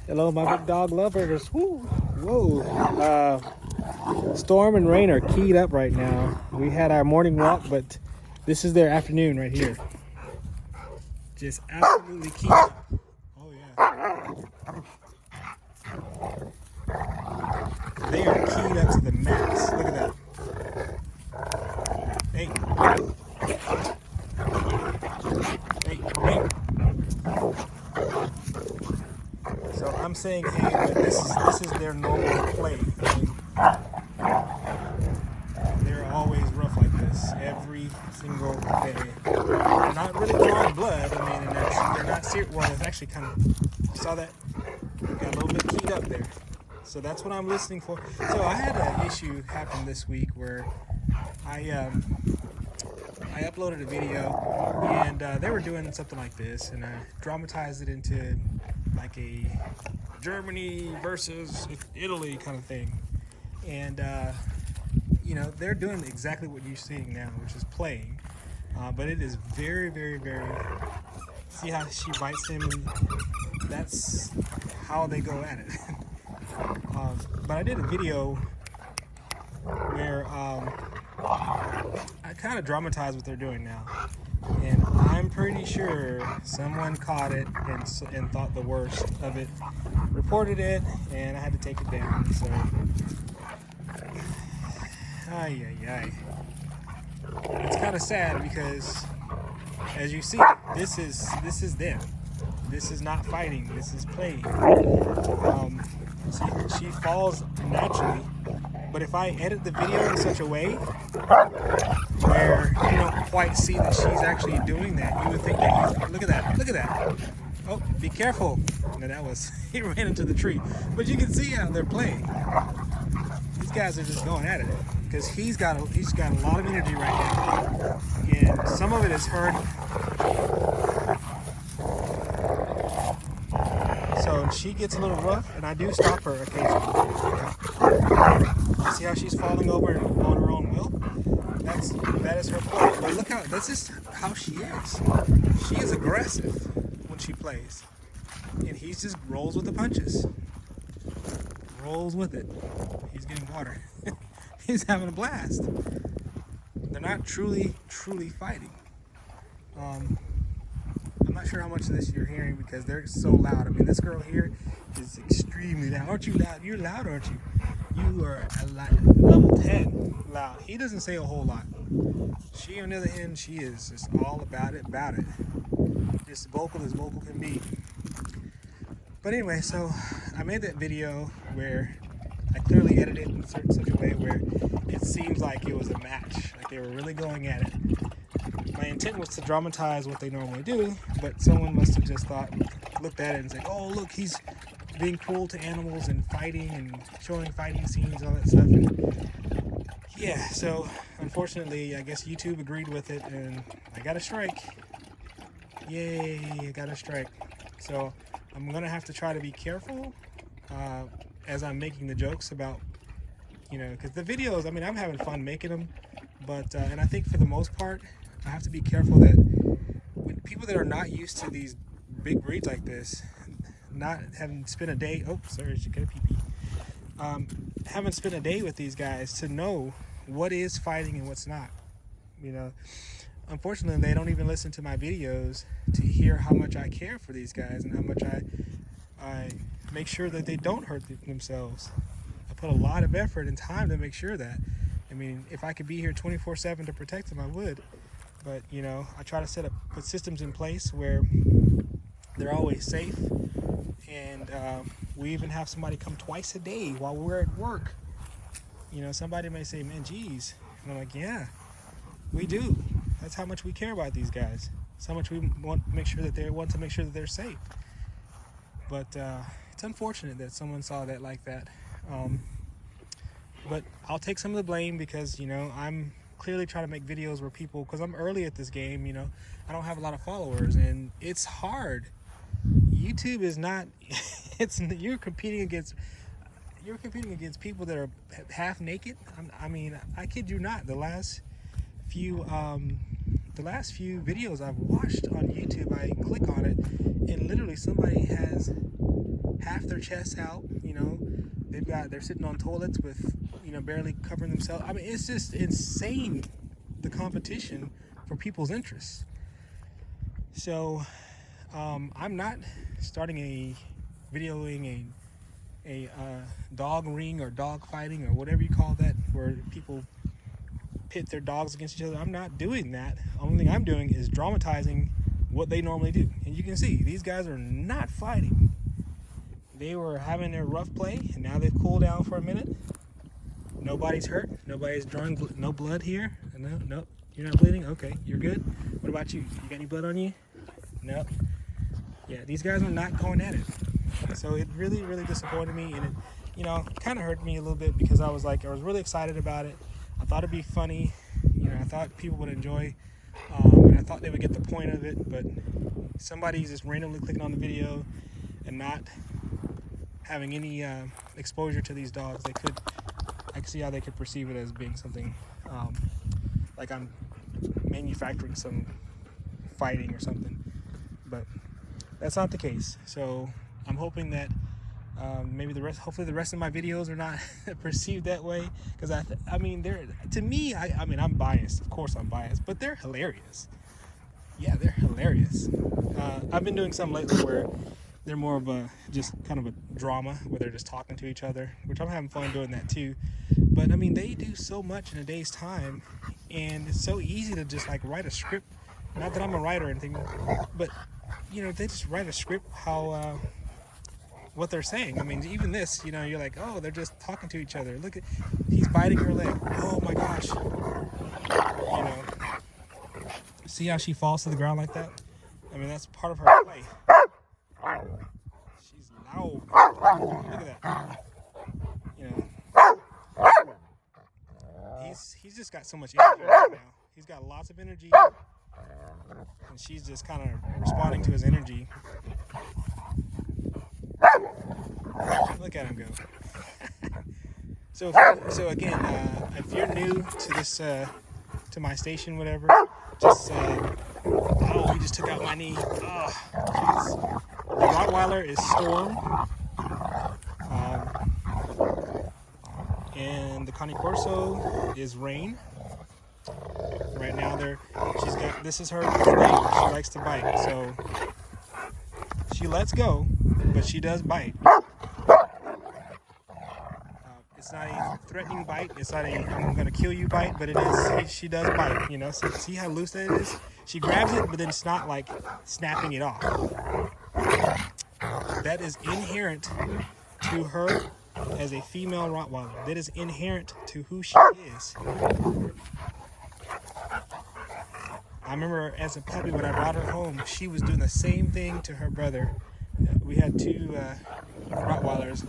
Hello, my big dog lovers. Woo. Whoa. Storm and Rain are keyed up right now. We had our morning walk, but this is their afternoon right here. Just absolutely keyed up. Oh, yeah. They are keyed up to the max. Look at that. Hey. Hey. So I'm saying, hey, but this is their normal play. They're always rough like this every single day. They're not really drawing blood. I mean, and they're not serious. Well, it's actually kind of, you saw that? Got a little bit keyed up there. So that's what I'm listening for. So I had an issue happen this week where I uploaded a video and they were doing something like this, and I dramatized it into like a Germany versus Italy kind of thing. And you know, they're doing exactly what you're seeing now, which is playing. But it is very, very, very... See how she bites him? And that's how they go at it. But I did a video where I kind of dramatized what they're doing now. And I'm pretty sure someone caught it and thought the worst of it, reported it, and I had to take it down. So... It's kind of sad because, as you see, this is them. This is not fighting. This is playing. She falls naturally, but if I edit the video in such a way where you don't quite see that she's actually doing that, you would think that look at that. Look at that. Oh, be careful. No, that was he ran into the tree. But you can see how they're playing. These guys are just going at it. Because he's got a lot of energy right now, and some of it is hurting. So she gets a little rough, and I do stop her occasionally. You see how she's falling over on her own will? That is her play. But look that's just how she is. She is aggressive when she plays, and he just rolls with the punches. Rolls with it. He's getting water. He's having a blast. They're not truly fighting. I'm not sure how much of this you're hearing because they're so loud. I mean, this girl here is extremely loud. Aren't you loud? You're loud, aren't you? You are level 10 loud. He doesn't say a whole lot. She, on the other hand, she is just all about it. Just vocal as vocal can be. But anyway, so I made that video where I clearly edited it in such a way where it seems like it was a match, like they were really going at it. My intent was to dramatize what they normally do, but someone must have just looked at it and said, oh, look, he's being cruel to animals and fighting and showing fighting scenes and all that stuff. And yeah, so unfortunately, I guess YouTube agreed with it, and I got a strike. Yay, I got a strike. So I'm going to have to try to be careful as I'm making the jokes about, you know, because the videos, I mean, I'm having fun making them, but, and I think for the most part, I have to be careful that when people that are not used to these big breeds like this, not having spent a day, oh, sorry, she got a pee-pee, haven't spent a day with these guys to know what is fighting and what's not, you know. Unfortunately, they don't even listen to my videos to hear how much I care for these guys and how much I make sure that they don't hurt themselves. I put a lot of effort and time to make sure that. I mean, if I could be here 24/7 to protect them, I would. But, you know, I try to put systems in place where they're always safe. And we even have somebody come twice a day while we're at work. You know, somebody may say, man, geez. And I'm like, yeah, we do. That's how much we care about these guys. That's how much we want to make sure that they're safe. But it's unfortunate that someone saw that like that. But I'll take some of the blame because, you know, I'm clearly trying to make videos where people, because I'm early at this game, you know, I don't have a lot of followers, and it's hard. YouTube is not, you're competing against people that are half naked. I mean, I kid you not. The last few videos I've watched on YouTube, I click on it, and literally somebody has half their their chests out. You know, they're sitting on toilets with, you know, barely covering themselves. I mean, it's just insane, the competition for people's interests. So I'm not starting videoing a dog ring or dog fighting or whatever you call that, where people pit their dogs against each other. I'm not doing that. Only thing I'm doing is dramatizing what they normally do. And you can see these guys are not fighting. They were having their rough play, and now they've cooled down for a minute. Nobody's hurt. Nobody's drawing no blood here. No, you're not bleeding. Okay, you're good. What about you? You got any blood on you? No. Yeah, these guys are not going at it. So it really, really disappointed me, and it, you know, kind of hurt me a little bit, because I was really excited about it. I thought it'd be funny. You know, I thought people would enjoy, and I thought they would get the point of it. But somebody's just randomly clicking on the video and not having any exposure to these dogs. I can see how they could perceive it as being something like I'm manufacturing some fighting or something, but that's not the case. So I'm hoping that hopefully the rest of my videos are not perceived that way, because I mean, to me, I mean, I'm biased. Of course I'm biased, but they're hilarious. Yeah, they're hilarious. I've been doing some lately where they're more of just kind of a drama, where they're just talking to each other, which I'm having fun doing that too. But I mean, they do so much in a day's time, and it's so easy to just like write a script. Not that I'm a writer or anything, but you know, they just write a script how what they're saying. I mean, even this, you know, you're like, oh, they're just talking to each other. Look at, he's biting her leg. Oh my gosh. You know, see how she falls to the ground like that? I mean, that's part of her play. She's loud. Look at that. You know, he's just got so much energy right now. He's got lots of energy, and she's just kind of responding to his energy. Look at him go. So again, if you're new to this, to my station, whatever, just oh, he just took out my knee. Oh, jeez. The Rottweiler is Storm, and the Cane Corso is Rain. Right now, this is her name. She likes to bite, so she lets go, but she does bite. It's not a threatening bite. It's not a I'm gonna kill you bite, but it is. She does bite. You know, so see how loose that is. She grabs it, but then it's not like snapping it off. That is inherent to her as a female Rottweiler. That is inherent to who she is. I remember as a puppy when I brought her home, she was doing the same thing to her brother. We had two Rottweilers,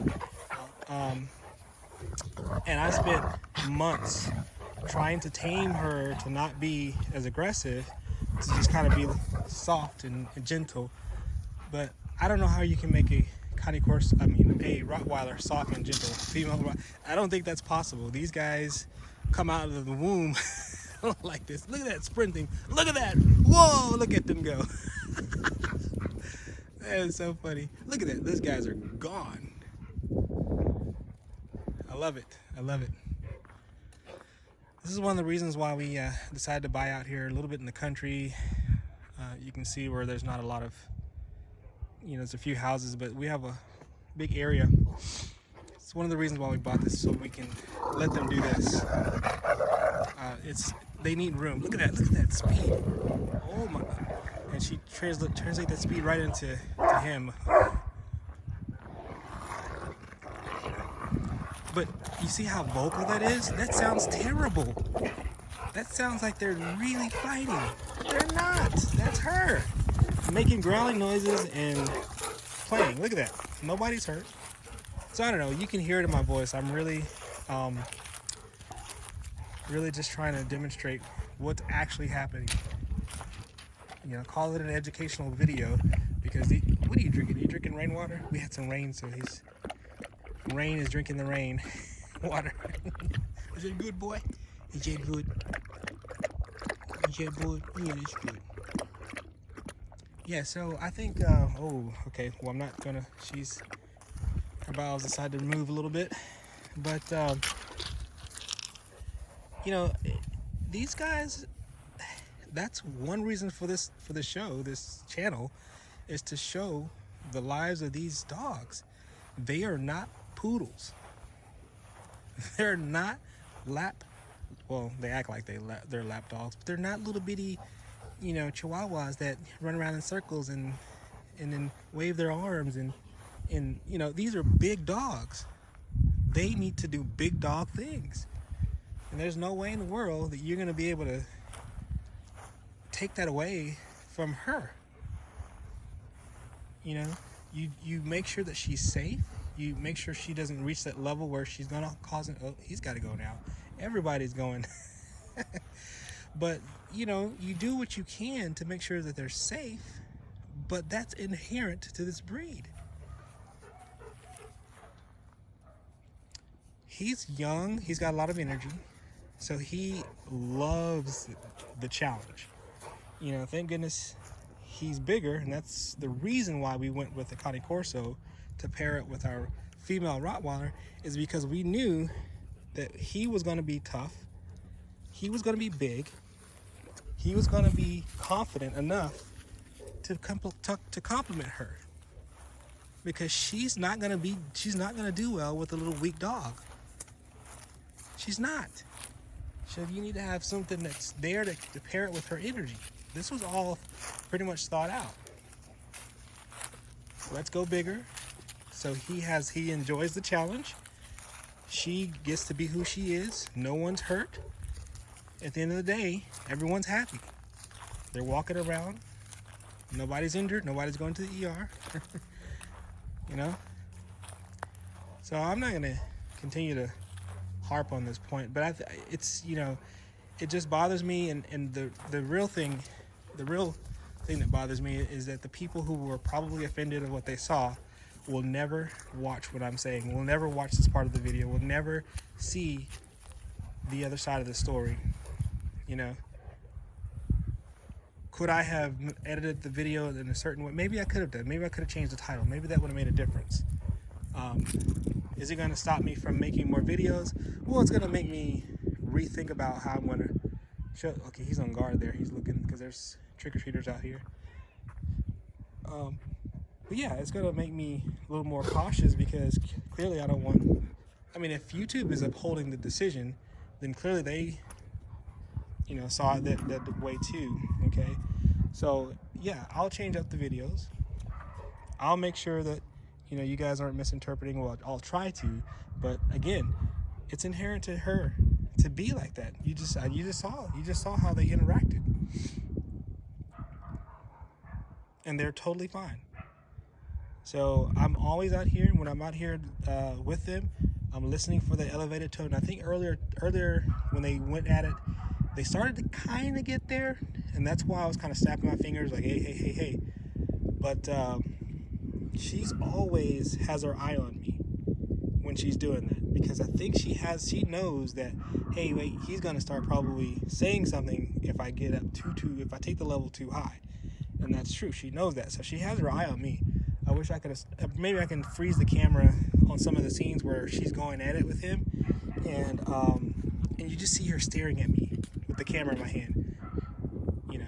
and I spent months trying to tame her to not be as aggressive, to just kind of be soft and gentle. But I don't know how you can make a Rottweiler soft and gentle female. I don't think that's possible. These guys come out of the womb like this. Look at that sprinting. Look at that. Whoa, look at them go. That is so funny. Look at that. Those guys are gone. I love it. I love it. This is one of the reasons why we decided to buy out here a little bit in the country. You can see where there's not a lot of, you know, there's a few houses, but we have a big area. It's one of the reasons why we bought this, so we can let them do this. They need room. Look at that speed. Oh my God. And she translate that speed right into him. But you see how vocal that is? That sounds terrible. That sounds like they're really fighting. They're not. That's her making growling noises and playing. Look at that. Nobody's hurt. So I don't know. You can hear it in my voice. I'm really just trying to demonstrate what's actually happening. You know, call it an educational video, because what are you drinking? Are you drinking rainwater? We had some rain, so Rain is drinking the rain water. Is it good, boy? Is it good? Is it good? Yeah, it's good. Yeah, so I think, oh, okay. Well, I'm not gonna, Her bowels decided to move a little bit, but you know, these guys. That's one reason for this show, this channel, is to show the lives of these dogs. They are not poodles. They're not lap. Well, they act like they're lap dogs, but they're not little bitty, chihuahuas that run around in circles and then wave their arms and these are big dogs. They need to do big dog things, and there's no way in the world that you're going to be able to take that away from her. You make sure that she's safe. You make sure she doesn't reach that level where she's gonna cause oh, he's got to go now. Everybody's going. But you do what you can to make sure that they're safe, but that's inherent to this breed. He's young, he's got a lot of energy, so he loves the challenge. Thank goodness he's bigger, and that's the reason why we went with the Cane Corso to pair it with our female Rottweiler, is because we knew that he was going to be tough, he was going to be big, he was going to be confident enough to compliment her, because she's not going to do well with a little weak dog. She's not. So you need to have something that's there to pair it with her energy. This was all pretty much thought out. Let's go bigger. So he enjoys the challenge. She gets to be who she is. No one's hurt. At the end of the day, everyone's happy. They're walking around. Nobody's injured. Nobody's going to the ER. So I'm not going to continue to harp on this point, but it's it just bothers me, and the real thing that bothers me is that the people who were probably offended at what they saw will never watch what I'm saying, will never watch this part of the video, will never see the other side of the story. Could I have edited the video in a certain way? Maybe I could have done. Maybe I could have changed the title. Maybe that would have made a difference. Is it going to stop me from making more videos? Well, it's going to make me rethink about how I'm going to show. Okay, he's on guard there. He's looking because there's trick-or-treaters out here. But yeah, it's going to make me a little more cautious, because clearly I don't want. I mean, if YouTube is upholding the decision, then clearly they, saw it that way too. Okay, so yeah, I'll change up the videos. I'll make sure that you guys aren't misinterpreting. Well, I'll try to, but again, it's inherent to her to be like that. You just saw how they interacted, and they're totally fine. So I'm always out here. When I'm out here with them, I'm listening for the elevated tone. I think earlier when they went at it, they started to kind of get there, and that's why I was kind of snapping my fingers like, hey. But she's always has her eye on me when she's doing that, because I think she knows that, hey, wait, he's gonna start probably saying something if I get up if I take the level too high, and that's true. She knows that, so she has her eye on me. I wish I could maybe I can freeze the camera on some of the scenes where she's going at it with him, and you just see her staring at me with the camera in my hand.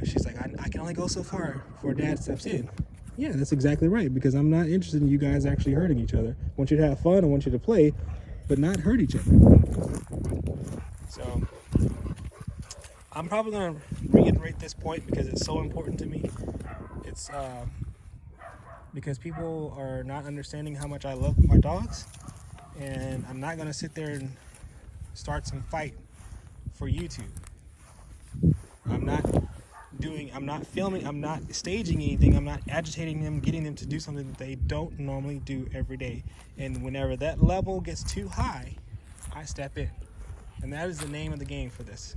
She's like, I can only go so far before Dad steps in. Yeah, that's exactly right, because I'm not interested in you guys actually hurting each other. I want you to have fun, I want you to play, but not hurt each other. So I'm probably going to reiterate this point because it's so important to me. It's because people are not understanding how much I love my dogs, and I'm not going to sit there and start some fight for YouTube. I'm not filming, I'm not staging anything, I'm not agitating them, getting them to do something that they don't normally do every day. And whenever that level gets too high, I step in. And that is the name of the game for this.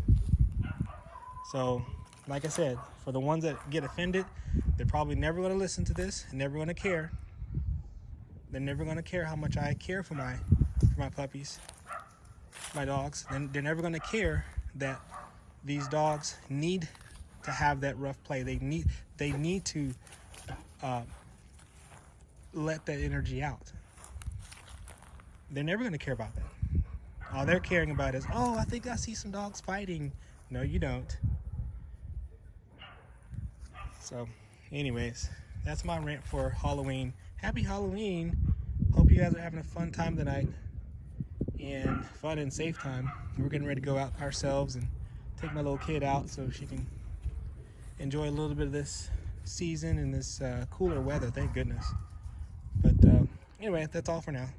So, like I said, for the ones that get offended, they're probably never going to listen to this, never going to care. They're never going to care how much I care for my puppies, my dogs. They're never going to care that these dogs need to have that rough play. They need to let that energy out. they're never going to care about that. All they're caring about is, oh, I think I see some dogs fighting. No, you don't. So, anyways, that's my rant for Halloween. Happy Halloween. Hope you guys are having a fun time tonight. And fun and safe time. We're getting ready to go out ourselves and take my little kid out so she can enjoy a little bit of this season and this cooler weather. Thank goodness. But anyway, that's all for now.